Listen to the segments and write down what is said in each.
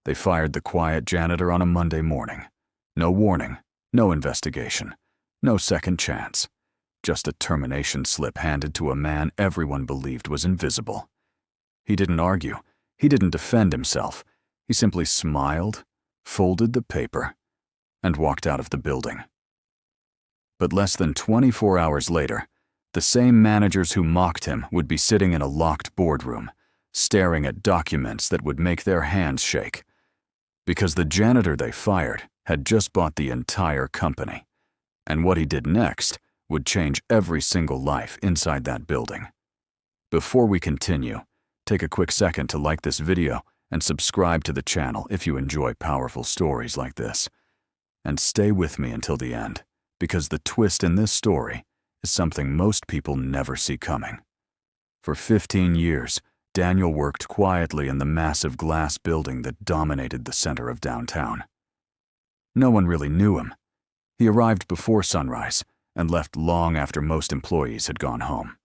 They fired the quiet janitor on a Monday morning. No warning, no investigation, no second chance. Just a termination slip handed to a man everyone believed was invisible. He didn't argue. He didn't defend himself. He simply smiled, folded the paper, and walked out of the building. But less than 24 hours later, the same managers who mocked him would be sitting in a locked boardroom, staring at documents that would make their hands shake. Because the janitor they fired had just bought the entire company, and what he did next would change every single life inside that building. Before we continue, take a quick second to like this video and subscribe to the channel if you enjoy powerful stories like this. And stay with me until the end, because the twist in this story is something most people never see coming. For 15 years, Daniel worked quietly in the massive glass building that dominated the center of downtown. No one really knew him. He arrived before sunrise and left long after most employees had gone home.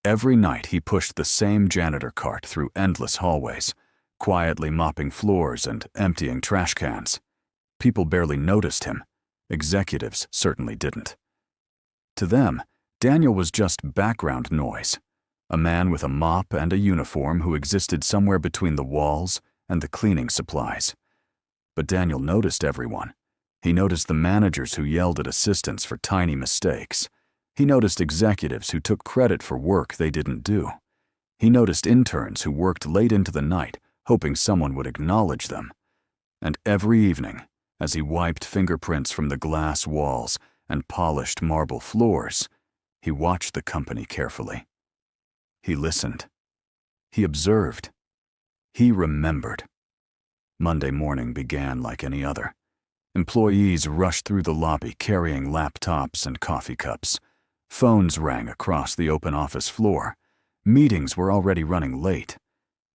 Every night he pushed the same janitor cart through endless hallways, quietly mopping floors and emptying trash cans. People barely noticed him. Executives certainly didn't. To them, Daniel was just background noise, a man with a mop and a uniform who existed somewhere between the walls and the cleaning supplies. But Daniel noticed everyone. He noticed the managers who yelled at assistants for tiny mistakes. He noticed executives who took credit for work they didn't do. He noticed interns who worked late into the night, hoping someone would acknowledge them. And every evening, as he wiped fingerprints from the glass walls and polished marble floors, he watched the company carefully. He listened. He observed. He remembered. Monday morning began like any other. Employees rushed through the lobby carrying laptops and coffee cups. Phones rang across the open office floor. Meetings were already running late.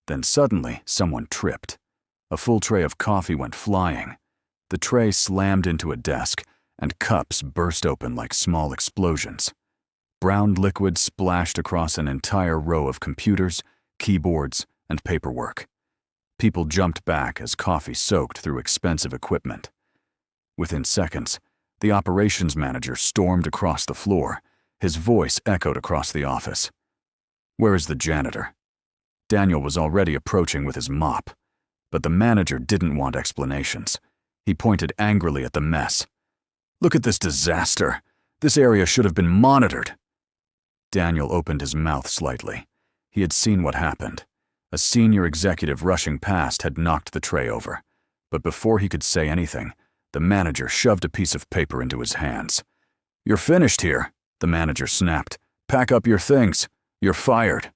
Then suddenly, someone tripped. A full tray of coffee went flying. The tray slammed into a desk, and cups burst open like small explosions. Brown liquid splashed across an entire row of computers, keyboards, and paperwork. People jumped back as coffee soaked through expensive equipment. Within seconds, the operations manager stormed across the floor. His voice echoed across the office. "Where is the janitor?" Daniel was already approaching with his mop, but the manager didn't want explanations. He pointed angrily at the mess. "Look at this disaster. This area should have been monitored." Daniel opened his mouth slightly. He had seen what happened. A senior executive rushing past had knocked the tray over. But before he could say anything, the manager shoved a piece of paper into his hands. "You're finished here," the manager snapped. "Pack up your things. You're fired."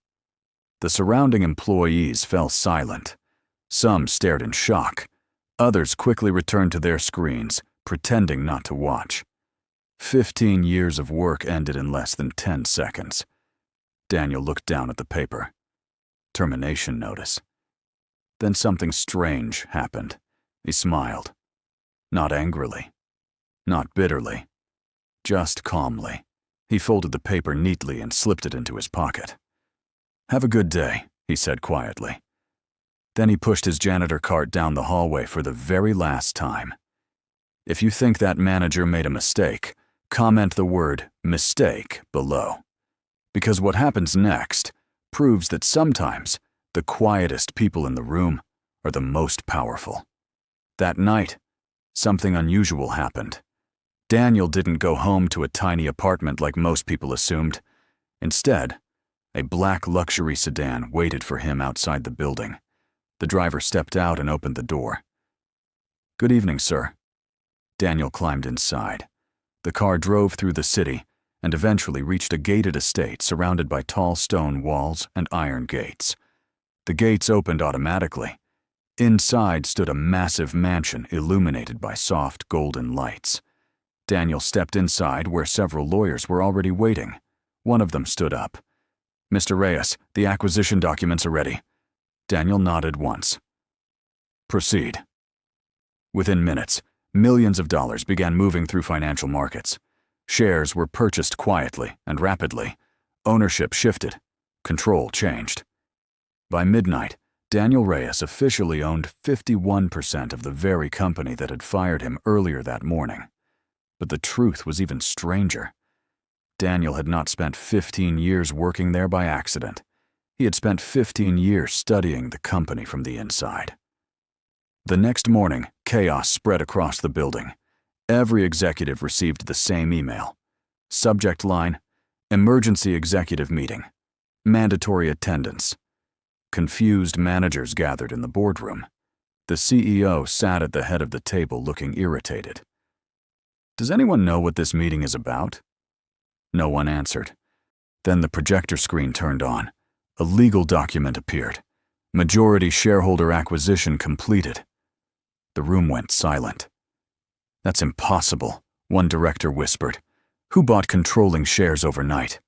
The surrounding employees fell silent. Some stared in shock. Others quickly returned to their screens, pretending not to watch. 15 years of work ended in less than 10 seconds. Daniel looked down at the paper. Termination notice. Then something strange happened. He smiled. Not angrily. Not bitterly. Just calmly. He folded the paper neatly and slipped it into his pocket. "Have a good day," he said quietly. Then he pushed his janitor cart down the hallway for the very last time. If you think that manager made a mistake, comment the word "mistake" below. Because what happens next proves that sometimes the quietest people in the room are the most powerful. That night, something unusual happened. Daniel didn't go home to a tiny apartment like most people assumed. Instead, a black luxury sedan waited for him outside the building. The driver stepped out and opened the door. "Good evening, sir." Daniel climbed inside. The car drove through the city and eventually reached a gated estate surrounded by tall stone walls and iron gates. The gates opened automatically. Inside stood a massive mansion illuminated by soft golden lights. Daniel stepped inside where several lawyers were already waiting. One of them stood up. "Mr. Reyes, the acquisition documents are ready." Daniel nodded once. "Proceed." Within minutes, millions of dollars began moving through financial markets. Shares were purchased quietly and rapidly. Ownership shifted. Control changed. By midnight, Daniel Reyes officially owned 51% of the very company that had fired him earlier that morning. But the truth was even stranger. Daniel had not spent 15 years working there by accident. He had spent 15 years studying the company from the inside. The next morning, chaos spread across the building. Every executive received the same email. Subject line: Emergency Executive Meeting. Mandatory attendance. Confused managers gathered in the boardroom. The CEO sat at the head of the table looking irritated. "Does anyone know what this meeting is about?" No one answered. Then the projector screen turned on. A legal document appeared. Majority shareholder acquisition completed. The room went silent. "That's impossible," one director whispered. "Who bought controlling shares overnight?"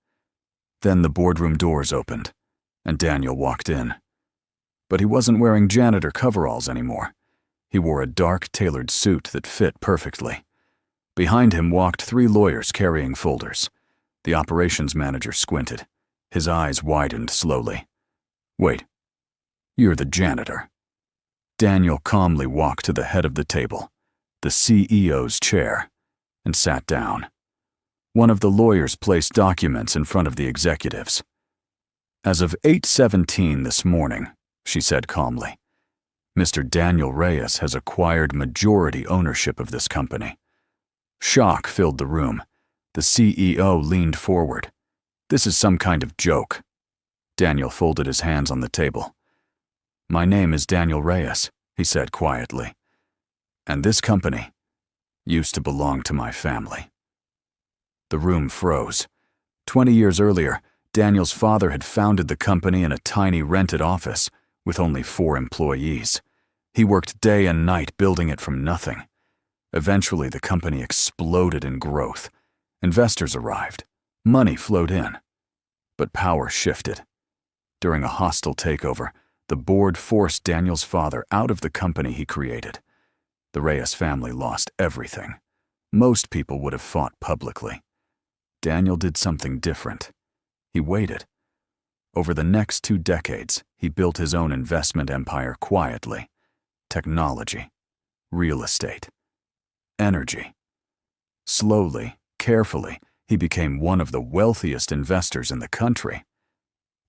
Then the boardroom doors opened, and Daniel walked in. But he wasn't wearing janitor coveralls anymore. He wore a dark, tailored suit that fit perfectly. Behind him walked 3 lawyers carrying folders. The operations manager squinted. His eyes widened slowly. "Wait, you're the janitor." Daniel calmly walked to the head of the table, the CEO's chair, and sat down. One of the lawyers placed documents in front of the executives. "As of 8:17 this morning," she said calmly, "Mr. Daniel Reyes has acquired majority ownership of this company." Shock filled the room. The CEO leaned forward. "This is some kind of joke." Daniel folded his hands on the table. "My name is Daniel Reyes," he said quietly. "And this company used to belong to my family." The room froze. 20 years earlier, Daniel's father had founded the company in a tiny rented office with only 4 employees. He worked day and night building it from nothing. Eventually, the company exploded in growth. Investors arrived. Money flowed in. But power shifted. During a hostile takeover, the board forced Daniel's father out of the company he created. The Reyes family lost everything. Most people would have fought publicly. Daniel did something different. He waited. Over the next 2 decades, he built his own investment empire quietly. Technology, real estate, energy. Slowly, carefully, he became one of the wealthiest investors in the country.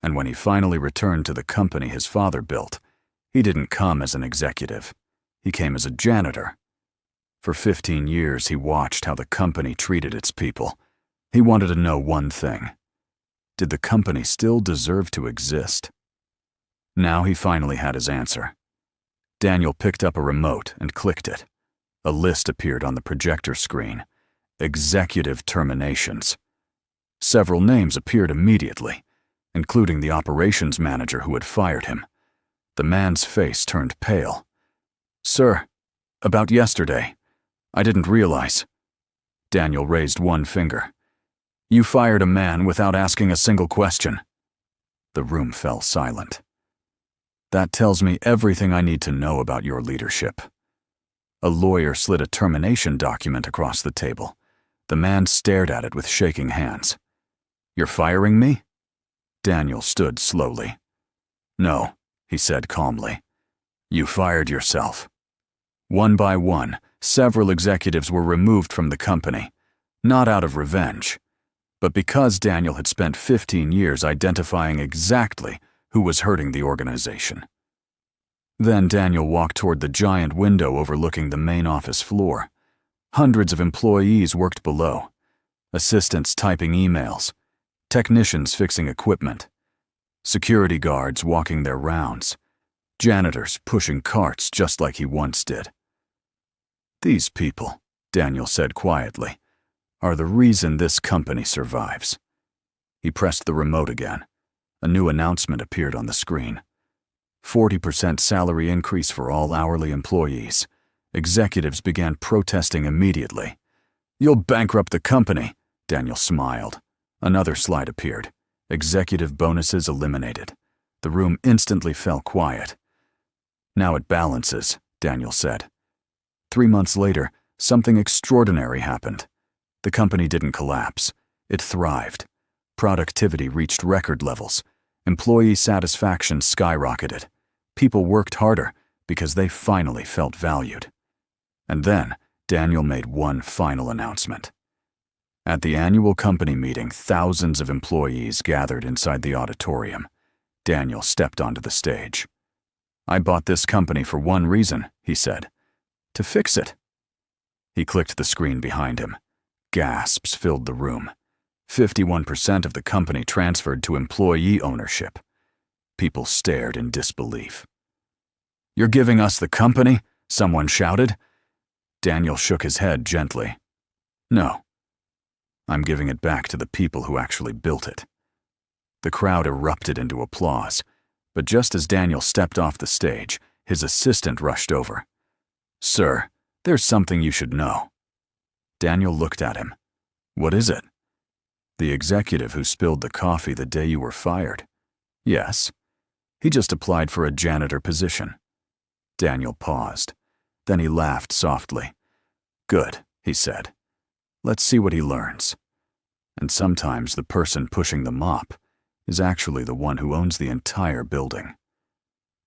And when he finally returned to the company his father built, he didn't come as an executive. He came as a janitor. For 15 years, he watched how the company treated its people. He wanted to know one thing. Did the company still deserve to exist? Now he finally had his answer. Daniel picked up a remote and clicked it. A list appeared on the projector screen. Executive terminations. Several names appeared immediately, including the operations manager who had fired him. The man's face turned pale. "Sir, about yesterday. I didn't realize." Daniel raised one finger. "You fired a man without asking a single question." The room fell silent. "That tells me everything I need to know about your leadership." A lawyer slid a termination document across the table. The man stared at it with shaking hands. "You're firing me?" Daniel stood slowly. "No," he said calmly. "You fired yourself." One by one, several executives were removed from the company, not out of revenge, but because Daniel had spent 15 years identifying exactly who was hurting the organization. Then Daniel walked toward the giant window overlooking the main office floor. Hundreds of employees worked below. Assistants typing emails, technicians fixing equipment, security guards walking their rounds, janitors pushing carts just like he once did. "These people," Daniel said quietly, "are the reason this company survives." He pressed the remote again. A new announcement appeared on the screen. 40% salary increase for all hourly employees. Executives began protesting immediately. "You'll bankrupt the company," Daniel smiled. Another slide appeared. Executive bonuses eliminated. The room instantly fell quiet. "Now it balances," Daniel said. 3 months later, something extraordinary happened. The company didn't collapse. It thrived. Productivity reached record levels. Employee satisfaction skyrocketed. People worked harder because they finally felt valued. And then Daniel made one final announcement. At the annual company meeting, thousands of employees gathered inside the auditorium. Daniel stepped onto the stage. "I bought this company for one reason," he said. "To fix it." He clicked the screen behind him. Gasps filled the room. 51% of the company transferred to employee ownership. People stared in disbelief. "You're giving us the company?" someone shouted. Daniel shook his head gently. "No. I'm giving it back to the people who actually built it." The crowd erupted into applause, but just as Daniel stepped off the stage, his assistant rushed over. "Sir, there's something you should know." Daniel looked at him. "What is it?" "The executive who spilled the coffee the day you were fired." "Yes." "He just applied for a janitor position." Daniel paused. Then he laughed softly. "Good," he said. "Let's see what he learns." And sometimes the person pushing the mop is actually the one who owns the entire building.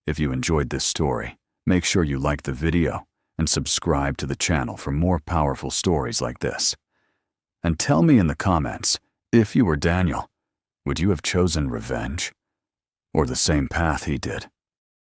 If you enjoyed this story, make sure you like the video and subscribe to the channel for more powerful stories like this. And tell me in the comments, if you were Daniel, would you have chosen revenge? Or the same path he did?